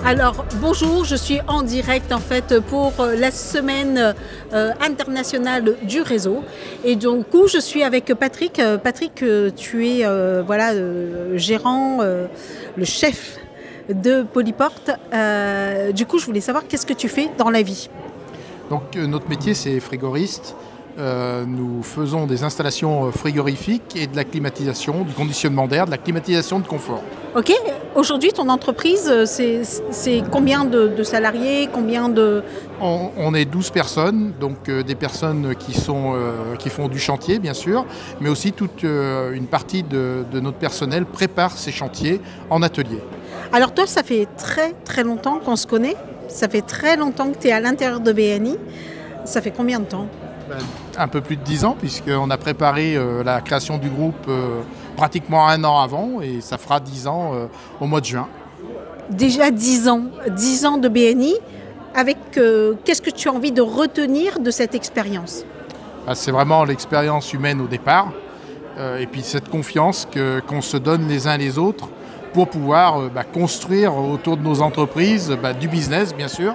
Alors bonjour, je suis en direct en fait pour la semaine internationale du réseau et donc je suis avec Patrick. Patrick, tu es gérant, le chef de Polyporte. Du coup, je voulais savoir qu'est-ce que tu fais dans la vie. Donc notre métier c'est frigoriste. Nous faisons des installations frigorifiques et de la climatisation, du conditionnement d'air, de la climatisation de confort. Ok, aujourd'hui ton entreprise, c'est combien de salariés, combien de... On est 12 personnes, donc des personnes qui font du chantier bien sûr, mais aussi toute une partie de notre personnel prépare ces chantiers en atelier. Alors toi, ça fait très longtemps qu'on se connaît, ça fait très longtemps que tu es à l'intérieur de BNI. Ça fait combien de temps ? Un peu plus de 10 ans, puisqu'on a préparé la création du groupe pratiquement un an avant, et ça fera 10 ans au mois de juin. Déjà 10 ans de BNI, avec qu'est-ce que tu as envie de retenir de cette expérience ? C'est vraiment l'expérience humaine au départ, et puis cette confiance qu'on se donne les uns les autres pour pouvoir construire autour de nos entreprises du business, bien sûr.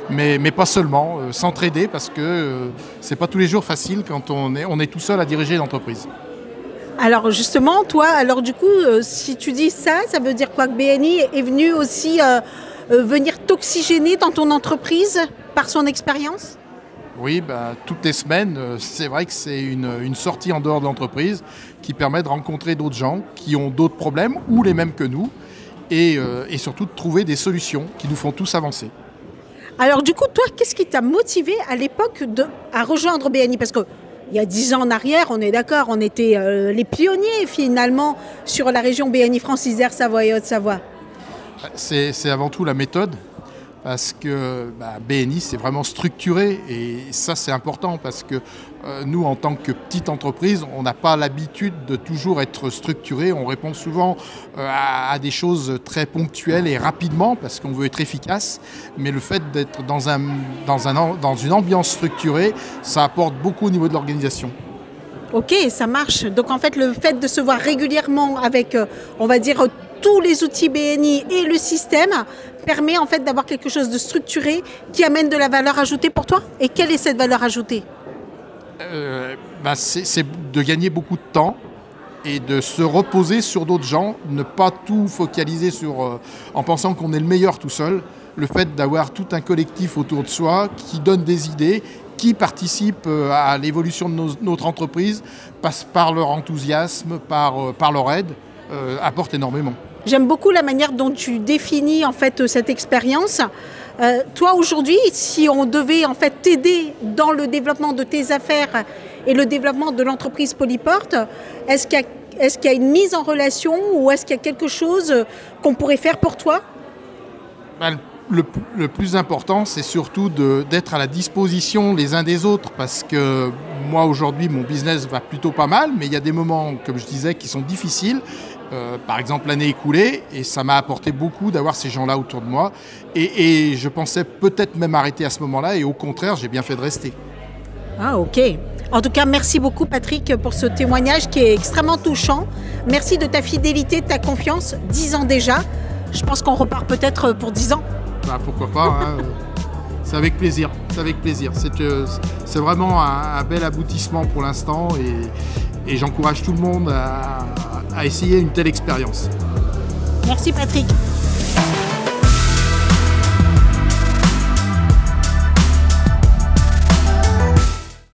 Mais pas seulement, s'entraider parce que c'est pas tous les jours facile quand on est tout seul à diriger l'entreprise. Alors justement, toi, du coup, si tu dis ça, ça veut dire quoi? Que BNI est venu aussi venir t'oxygéner dans ton entreprise par son expérience? Oui, toutes les semaines, c'est vrai que c'est une sortie en dehors de l'entreprise qui permet de rencontrer d'autres gens qui ont d'autres problèmes ou les mêmes que nous et surtout de trouver des solutions qui nous font tous avancer. Alors du coup, toi, qu'est-ce qui t'a motivé à l'époque à rejoindre BNI? Parce qu'il y a 10 ans en arrière, on est d'accord, on était les pionniers finalement sur la région BNI Francisère, Savoie et Haute-Savoie. C'est avant tout la méthode, parce que BNI c'est vraiment structuré et ça c'est important parce que nous en tant que petite entreprise on n'a pas l'habitude de toujours être structuré, on répond souvent à des choses très ponctuelles et rapidement parce qu'on veut être efficace, mais le fait d'être dans une ambiance structurée ça apporte beaucoup au niveau de l'organisation. Ok, ça marche. Donc en fait le fait de se voir régulièrement avec on va dire tous les outils BNI et le système permet en fait d'avoir quelque chose de structuré qui amène de la valeur ajoutée pour toi. Et quelle est cette valeur ajoutée ? C'est de gagner beaucoup de temps et de se reposer sur d'autres gens, ne pas tout focaliser en pensant qu'on est le meilleur tout seul. Le fait d'avoir tout un collectif autour de soi qui donne des idées, qui participent à l'évolution de notre entreprise, passe par leur enthousiasme, par leur aide, apporte énormément. J'aime beaucoup la manière dont tu définis en fait cette expérience. Toi aujourd'hui, si on devait en fait t'aider dans le développement de tes affaires et le développement de l'entreprise Polyporte, est-ce qu'il y a une mise en relation ou est-ce qu'il y a quelque chose qu'on pourrait faire pour toi ? Le plus important, c'est surtout d'être à la disposition les uns des autres parce que moi aujourd'hui mon business va plutôt pas mal, mais il y a des moments, comme je disais, qui sont difficiles. Par exemple l'année écoulée, et ça m'a apporté beaucoup d'avoir ces gens-là autour de moi. Et je pensais peut-être même arrêter à ce moment-là, et au contraire, j'ai bien fait de rester. Ah ok. En tout cas, merci beaucoup Patrick pour ce témoignage qui est extrêmement touchant. Merci de ta fidélité, de ta confiance. 10 ans déjà. Je pense qu'on repart peut-être pour 10 ans. Pourquoi pas, hein. C'est avec plaisir. C'est avec plaisir. C'est vraiment un bel aboutissement pour l'instant, et j'encourage tout le monde à essayer une telle expérience. Merci Patrick.